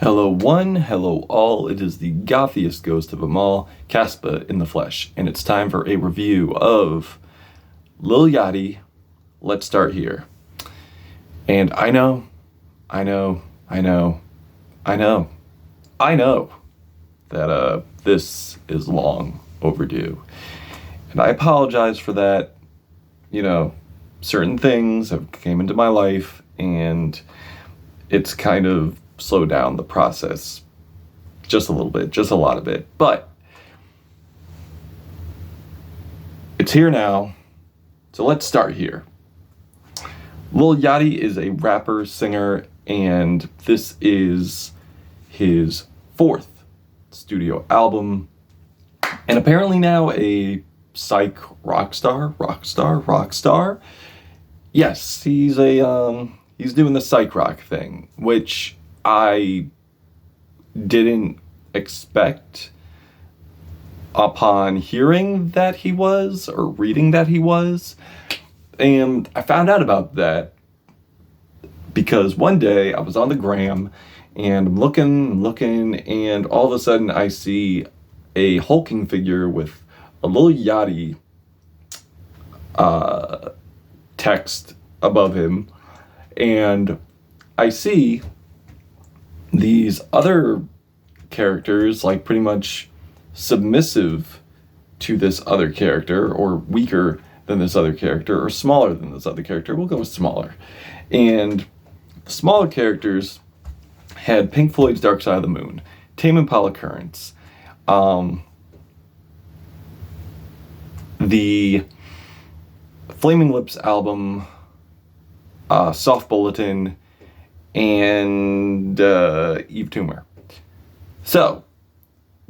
Hello one, hello all, it is the gothiest ghost of them all, Caspa in the flesh, and it's time for a review of Lil Yachty, Let's Start Here. And I know that this is long overdue. And I apologize for that. Certain things have came into my life and it's kind of slowed down the process just a little bit, just a lot of it. But it's here now, so let's start here. Lil Yachty is a rapper, singer, and this is his fourth studio album, and apparently now a Psych rock star. Yes, he's doing the Psych rock thing, which I didn't expect upon hearing that he was, or reading that he was. And I found out about that because one day I was on the gram and I'm looking, and all of a sudden I see a hulking figure with a Lil Yachty text above him, and I see these other characters like pretty much submissive to this other character, or weaker than this other character, or smaller than this other character. We'll go with smaller. And the smaller characters had Pink Floyd's Dark Side of the Moon, Tame Impala Currents, the Flaming Lips album, Soft Bulletin, and Eve Tumor. So,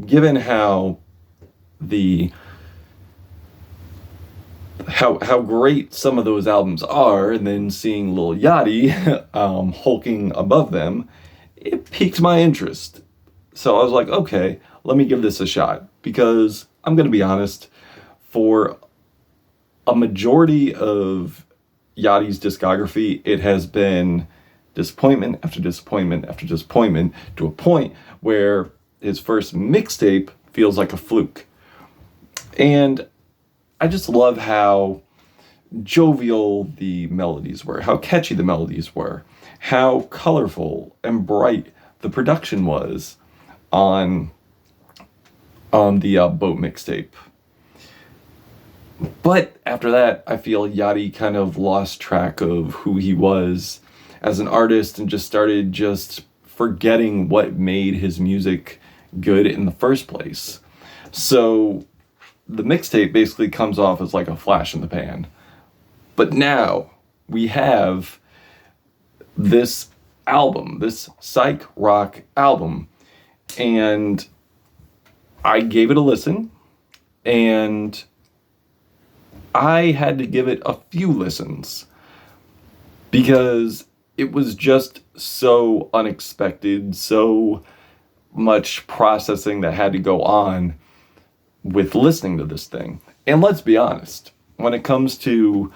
given how great some of those albums are, and then seeing Lil Yachty hulking above them, it piqued my interest. So I was like, okay, let me give this a shot, because I'm gonna be honest, for a majority of Yachty's discography, it has been disappointment after disappointment after disappointment, to a point where his first mixtape feels like a fluke. And I just love how jovial the melodies were, how catchy the melodies were, how colorful and bright the production was on the Boat mixtape. But after that, I feel Yachty kind of lost track of who he was as an artist and just started forgetting what made his music good in the first place. So the mixtape basically comes off as like a flash in the pan. But now we have this album, this psych rock album, and I gave it a listen, and I had to give it a few listens because it was just so unexpected, so much processing that had to go on with listening to this thing. And let's be honest, when it comes to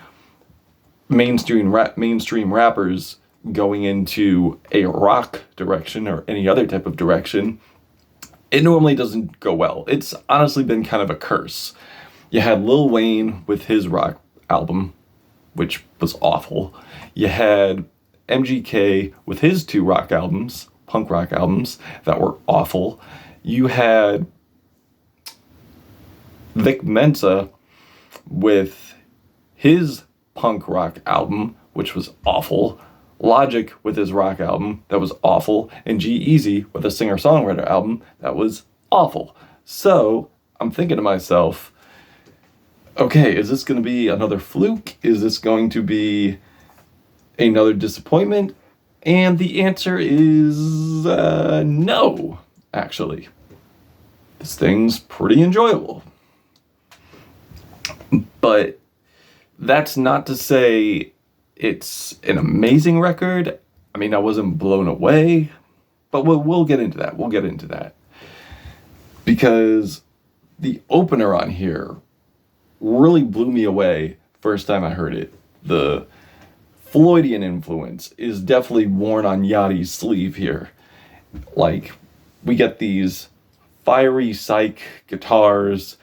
mainstream rappers going into a rock direction or any other type of direction, it normally doesn't go well. It's honestly been kind of a curse. You had Lil Wayne with his rock album, which was awful. You had MGK with his two rock albums, punk rock albums, that were awful. You had Vic Mensa with his punk rock album, which was awful. Logic with his rock album, that was awful. And G-Eazy with a singer-songwriter album, that was awful. So I'm thinking to myself, okay, is this going to be another fluke? Is this going to be another disappointment? And the answer is no, actually. This thing's pretty enjoyable. But that's not to say it's an amazing record. I mean, I wasn't blown away, but we'll get into that. We'll get into that. Because the opener on here really blew me away first time I heard it. The Floydian influence is definitely worn on Yachty's sleeve here. Like, we get these fiery Psych guitars.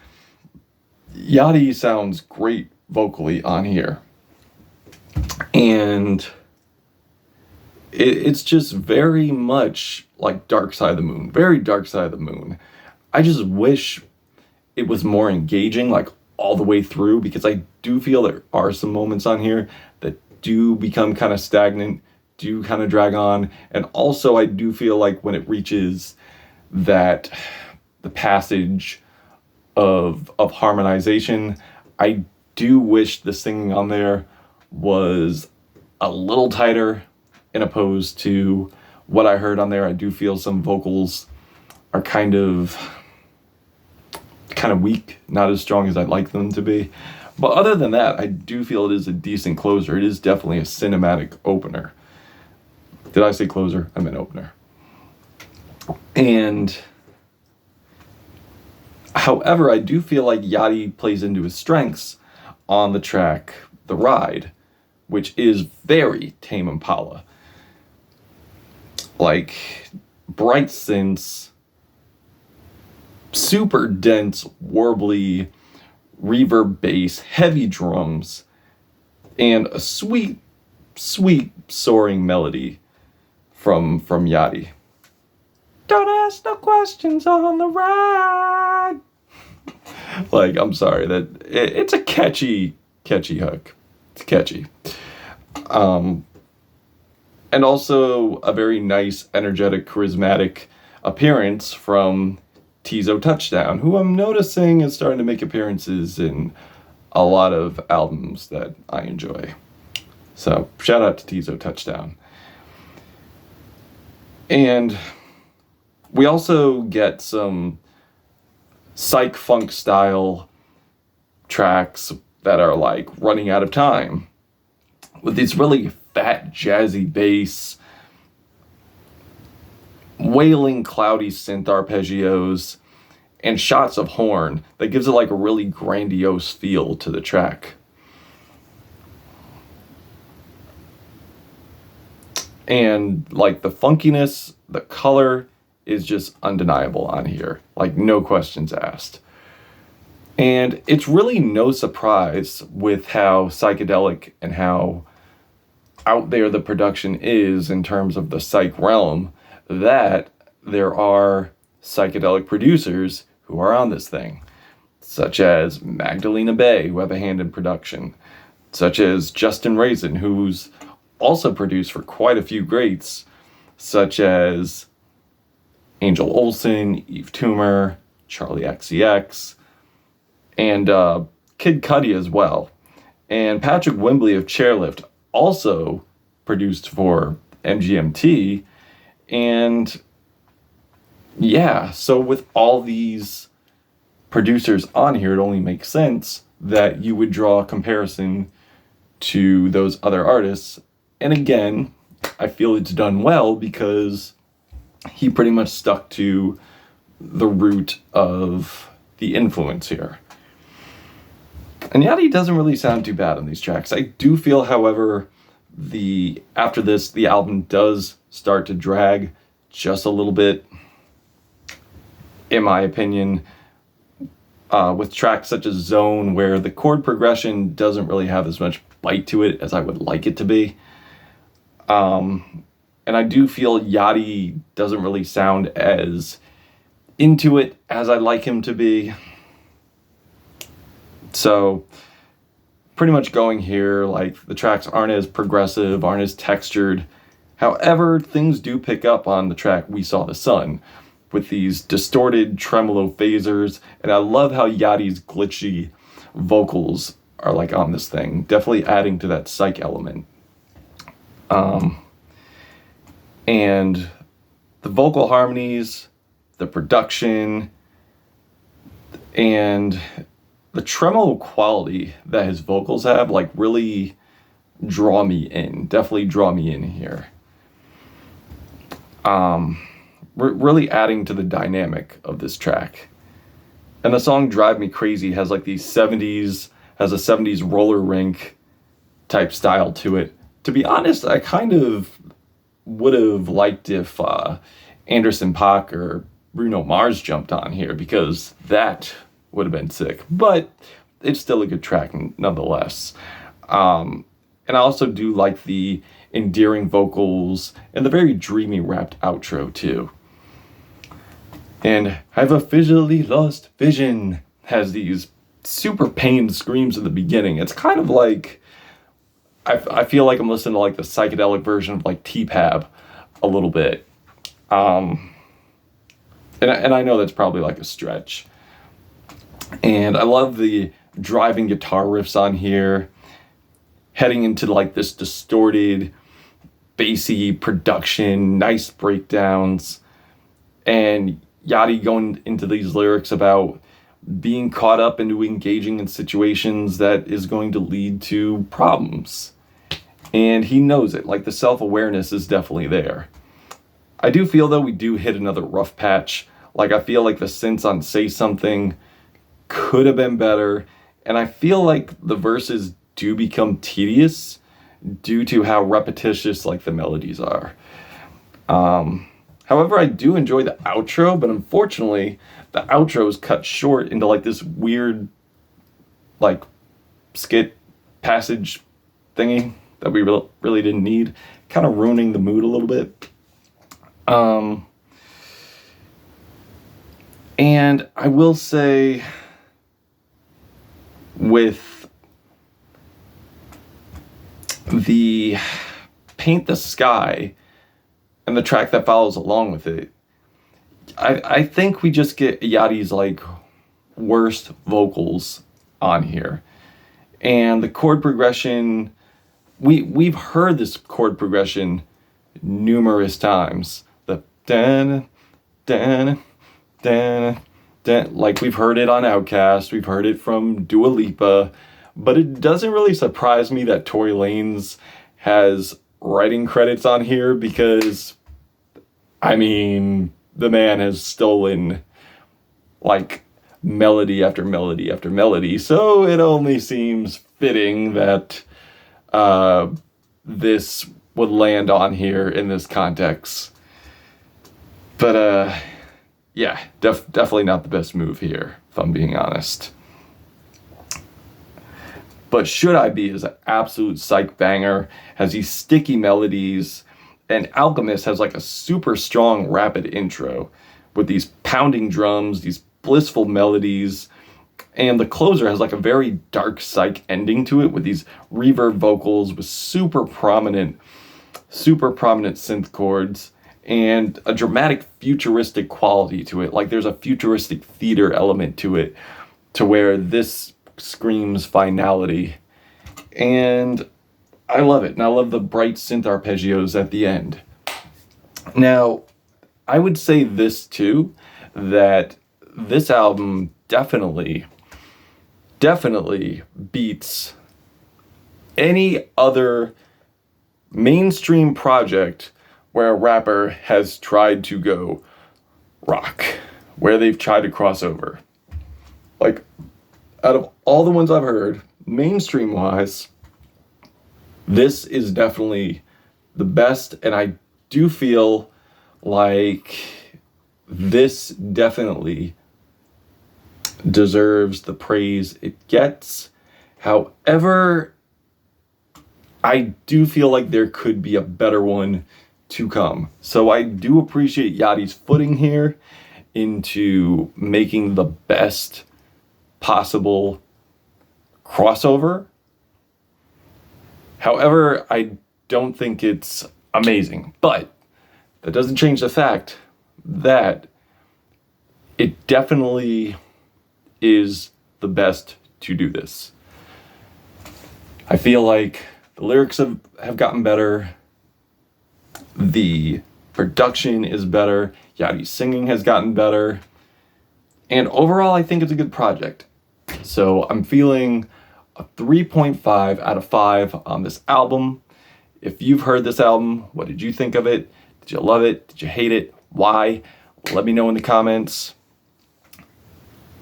Yachty sounds great vocally on here. And it's just very much like Dark Side of the Moon. Very Dark Side of the Moon. I just wish it was more engaging, like all the way through, because I do feel there are some moments on here that do become kind of stagnant, do kind of drag on. And also I do feel like when it reaches the passage of harmonization, I do wish the singing on there was a little tighter in opposed to what I heard on there. I do feel some vocals are kind of weak, not as strong as I'd like them to be. But other than that, I do feel it is a decent closer. It is definitely a cinematic opener. Did I say closer? I meant opener. And however, I do feel like Yachty plays into his strengths on the track The Ride, which is very Tame Impala. Like, bright synths, super dense, warbly, reverb bass, heavy drums, and a sweet, sweet soaring melody from Yachty. Don't ask no questions on the ride. Like, I'm sorry, it's a catchy hook. It's catchy. And also a very nice, energetic, charismatic appearance from Tizo Touchdown, who I'm noticing is starting to make appearances in a lot of albums that I enjoy. So, shout out to Tizo Touchdown. And we also get some psych funk style tracks that are like Running Out of Time, with these really fat, jazzy bass, wailing, cloudy synth arpeggios, and shots of horn that gives it like a really grandiose feel to the track. And like the funkiness, the color is just undeniable on here. Like, no questions asked. And it's really no surprise with how psychedelic and how out there the production is in terms of the psych realm, that there are psychedelic producers who are on this thing, such as Magdalena Bay, who have a hand in production, such as Justin Raisin, who's also produced for quite a few greats, such as Angel Olsen, Eve Toomer, Charlie XCX, and Kid Cudi as well. And Patrick Wembley of Chairlift also produced for MGMT. And yeah, so with all these producers on here, it only makes sense that you would draw a comparison to those other artists. And again, I feel it's done well because he pretty much stuck to the root of the influence here. And Yachty doesn't really sound too bad on these tracks. I do feel, however, after this, the album does start to drag just a little bit, in my opinion, with tracks such as Zone, where the chord progression doesn't really have as much bite to it as I would like it to be. And I do feel Yachty doesn't really sound as into it as I'd like him to be. So, pretty much going here, like, the tracks aren't as progressive, aren't as textured. However, things do pick up on the track We Saw the Sun, with these distorted tremolo phasers, and I love how Yachty's glitchy vocals are like on this thing, definitely adding to that psych element. And the vocal harmonies, the production, and the tremolo quality that his vocals have, like, really draw me in. Definitely draw me in here. Really adding to the dynamic of this track. And the song Drive Me Crazy has like these 70s, has a 70s roller rink type style to it. To be honest, I kind of would have liked if Anderson .Paak or Bruno Mars jumped on here, because that would have been sick. But it's still a good track nonetheless. And I also do like the endearing vocals and the very dreamy rapped outro too. And I've officially lost vision has these super pained screams at the beginning. It's kind of like, I feel like I'm listening to like the psychedelic version of like T-Pab a little bit. And I know that's probably like a stretch. And I love the driving guitar riffs on here, heading into like this distorted, bassy production, nice breakdowns, and Yachty going into these lyrics about being caught up into engaging in situations that is going to lead to problems. And he knows it, like the self-awareness is definitely there. I do feel though we do hit another rough patch. Like I feel like the synths on Say Something could have been better, and I feel like the verses do become tedious due to how repetitious like the melodies are. However, I do enjoy the outro, but unfortunately the outro is cut short into like this weird like skit passage thingy that we really didn't need, kind of ruining the mood a little bit. And I will say, with the Paint the Sky and the track that follows along with it, I think we just get Yachty's like worst vocals on here. And the chord progression, we've heard this chord progression numerous times. The dan dan dan dan, like we've heard it on Outkast, we've heard it from Dua Lipa, but it doesn't really surprise me that Tory Lanez has writing credits on here, because I mean, the man has stolen like melody after melody after melody, so it only seems fitting that this would land on here in this context. But yeah, definitely not the best move here, if I'm being honest. But Should I Be is an absolute psych banger, has these sticky melodies, and Alchemist has like a super strong rapid intro with these pounding drums, these blissful melodies, and the closer has like a very dark psych ending to it with these reverb vocals with super prominent synth chords and a dramatic futuristic quality to it. Like there's a futuristic theater element to it, to where this screams finality. And I love it. And I love the bright synth arpeggios at the end. Now, I would say this too, that this album definitely beats any other mainstream project where a rapper has tried to go rock, where they've tried to cross over. Like, out of all the ones I've heard, mainstream wise, this is definitely the best, and I do feel like this definitely deserves the praise it gets. However, I do feel like there could be a better one to come. So I do appreciate Yachty's footing here into making the best possible crossover. However, I don't think it's amazing, but that doesn't change the fact that it definitely is the best to do this. I feel like the lyrics have gotten better. The production is better. Yachty's singing has gotten better. And overall, I think it's a good project. So I'm feeling a 3.5 out of 5 on this album. If you've heard this album, what did you think of it? Did you love it? Did you hate it? Why? Let me know in the comments.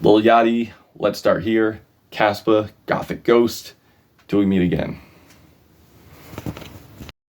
Lil Yachty, Let's Start Here, Caspa, Gothic Ghost. Till we meet again.